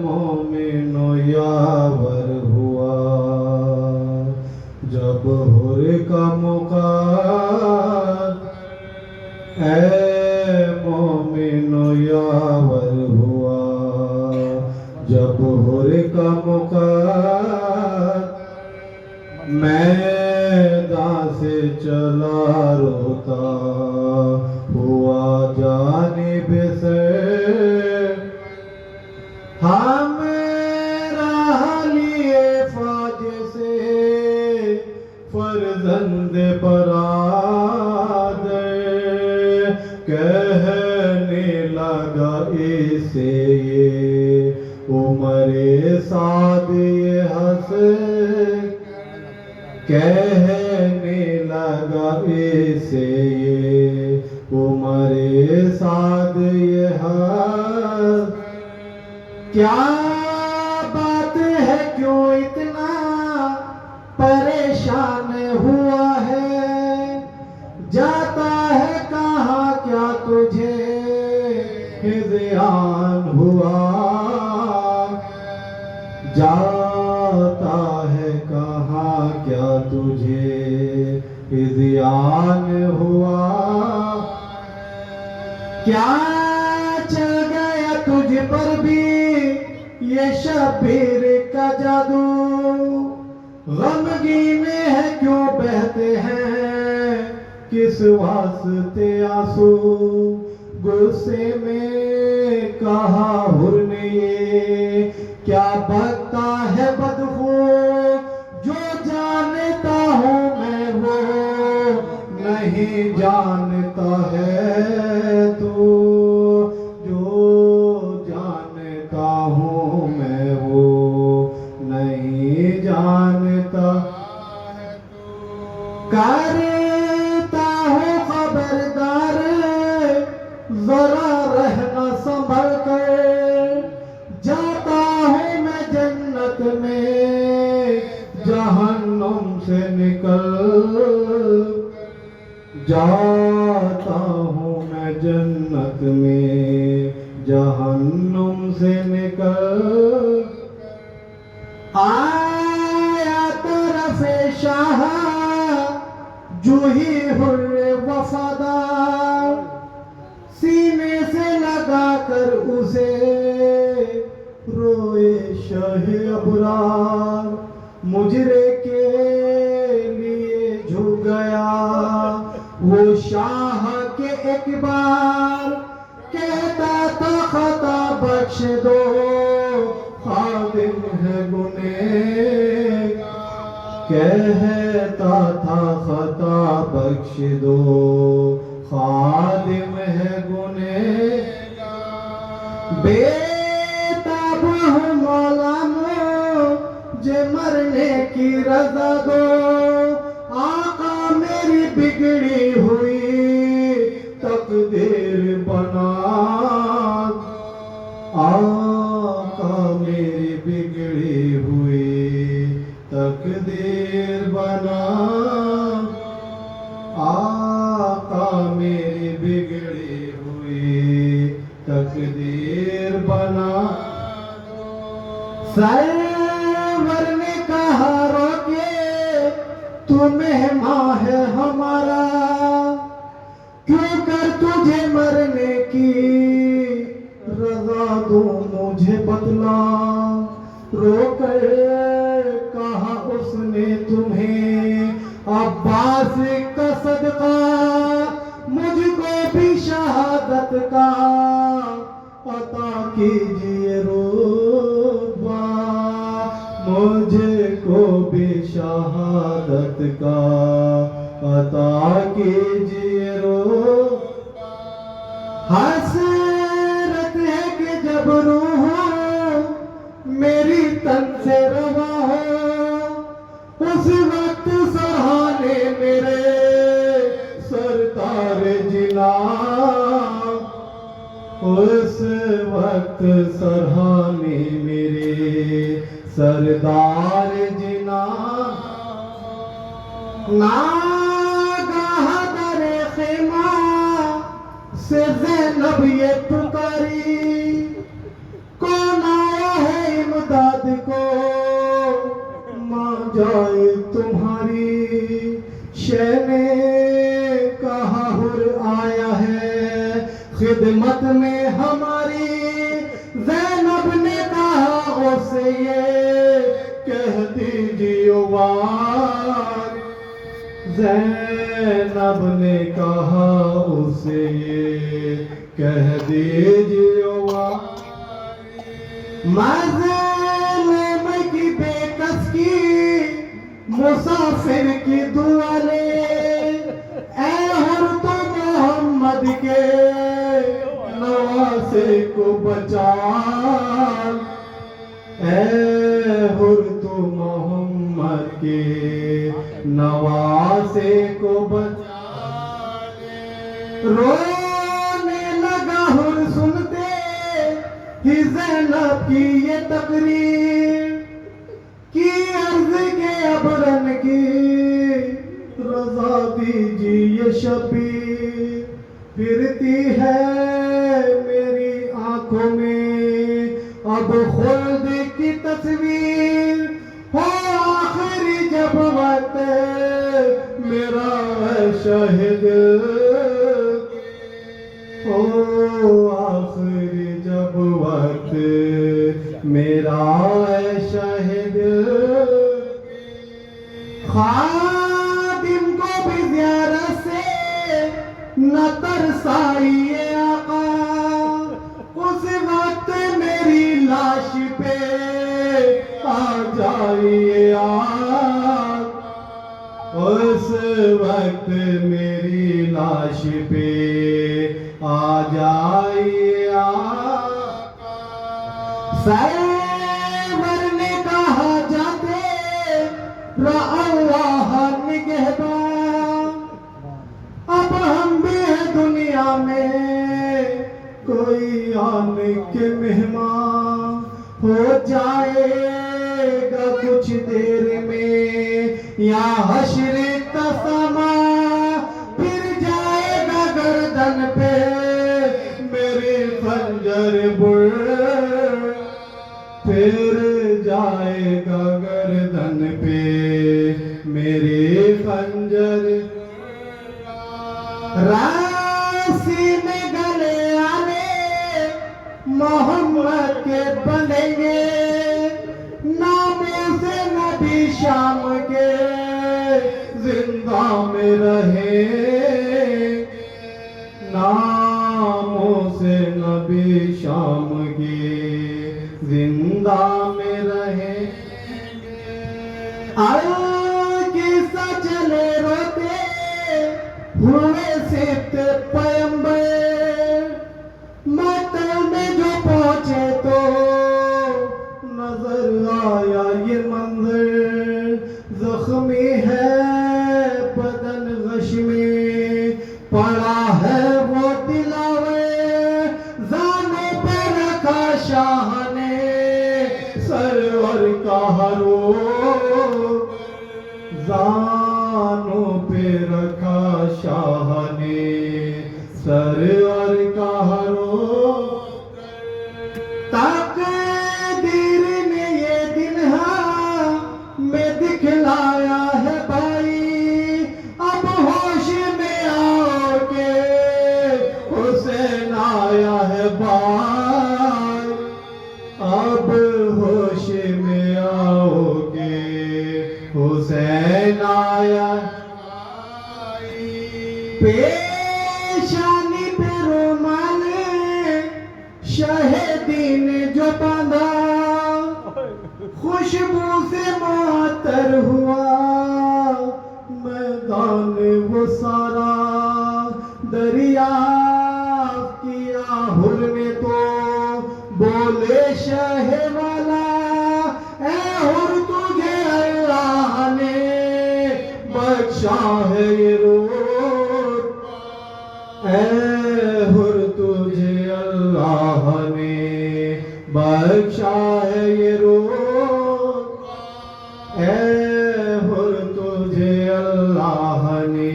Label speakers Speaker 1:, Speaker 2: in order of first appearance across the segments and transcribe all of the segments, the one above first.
Speaker 1: मोमिनो यावर हुआ जब हुर का मौका, मोमिनो यावर हुआ जब हुर का मौका, मैदान से चला रोता हुआ जानिब से, हम राह लिए फाज से फर्जंद बरादर, कहने लगा इसे ये उमरे साद ये हंस, कहने लगा इसे ये उमरे साद ये हंस, क्या बात है क्यों इतना परेशान हुआ है, जाता है कहाँ क्या तुझे ध्यान हुआ, जाता है कहाँ क्या तुझे ध्यान हुआ, क्या चल गया तुझ पर भी ये शबीर का जादू, गमगीन है क्यों बहते हैं किस वास्ते आंसू, गुस्से में कहा हुर ने ये क्या बकता है बदखू, जो जानता हूँ मैं वो नहीं जानता है तू, जो जानता हूँ मैं वो नहीं जानता, करता हूँ खबरदार जरा रहना संभल कर, जाता हूँ मैं जन्नत में जहन्नुम से निकल, जाता हूँ मैं जन्नत में जहन्नुम से निकल, आया तरफ़े शाह जूही हुर्रे वफादार, सीने से लगा कर उसे रोए शाहे अबरार, मुजरे के लिए झुक गया वो शाह के एक बार, कहता था खता बख्श दो खादिम है गुनेह, कहता था खता बख्श दो खादिम है गुनेह, बेताब हूँ मौला मुझे मरने की रज़ा दो, आका मेरी बिगड़ी हुई तकदीर बना, आका मेरी बिगड़ी हुई तकदीर बना, आका मेरी बिगड़ी हुई तकदीर बना, सरवर ने कहा रोके तू मेहमान है हमारा, क्यों कर तुझे मरने की रजा दूं मुझे बदला, रोकर कहा उसने तुम्हें अब्बास का सदका, मुझको भी शहादत का अता कीजिए रोबा, मुझको भी शहादत का अता कीजिए रोबा, हसरत है कि जब रूह मेरी तन से रवा हो, उस वक्त सहारे मेरे सरतार जिला, उस वक्त सरहाने मेरे सरदार जिना, नागाह दर ख़िमा से ज़ैनब ये पुकारी, कौन आया है इमदाद को, मां जाए तुम्हारी। शह ने कहा हुर आया है खिदमत में हमारी। ज़ैनब ने कहा उसे ये कह दीजिए वार। ज़ैनब ने कहा उसे ये कह दीजिए वार। मज़लूम की बेकस की मुसाफिर की दुआ ले, ऐ हुर तो मोहम्मद के नवासे को बचा। ऐ हुर तो मोहम्मद के नवासे को बचा। रोने लगा हुर सुनते ही ज़ैनब की ये तकरीर, की अर्ज के अबरन की रजा दीजिए शबीर। फिरती है मेरी आंखों में अब खुल्द की तस्वीर, हो आखिरी जब वक्त मेरा शहीद, हो आखिरी जब वक्त मेरा शहीद। खादिम को भी ज़ियारत से न तरसाइए आका, उस वक्त मेरी लाश पे आ जाइए आप। उस वक्त मेरी लाश पे आ जाइए आप। सरवर ने कहा जाते अल्लाह निगहबान, अब हम भी हैं दुनिया में कोई आने के मेहमान। हो जाएगा कुछ देर में या हश्र का समा, फिर जाएगा गर्दन पे मेरे खंजर बुर, फिर जाएगा गर्दन पे मेरे खंजर। रासी में गले आने मोहम्मद के बनेंगे, नामों से नबी शाम के जिंदा में रहे। नामों से नबी शाम के जिंदा में रहे। किस्सा चले रोते हुए सिफ्त पैगंबर, मक्का में जो पहुंचे तो नजर आया ये मंजर। जख्मी है बदन गश में पड़ा है वो तिलावे, जाने पे रखा शाह ने सरवर का हरो, जानों पे रखा शाह ने सरवर का हरो। तकदीर ने ये दिन में दिखलाया है भाई, अब होश में आओगे हुसैन आया है भाई। अब होश में आओगे हुसैन आया। पेशानी पे रुमाल शहीदी ने जो बांधा, खुशबू से मुअत्तर हुआ मैदान वो सारा। दरिया किया हुर ने तो बोले शह वाला, ऐ हुर तुझे अल्लाह ने बख्शा है ये रोज़। ऐ हुर तुझे अल्लाह ने बख्शा है ये रोज़। ऐ हुर तुझे अल्लाह ने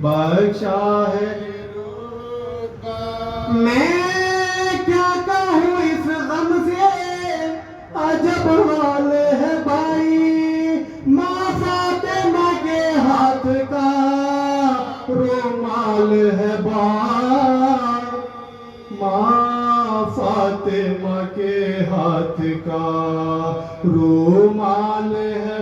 Speaker 1: बख्शा है ये रोज़। हाथ का रूमाल है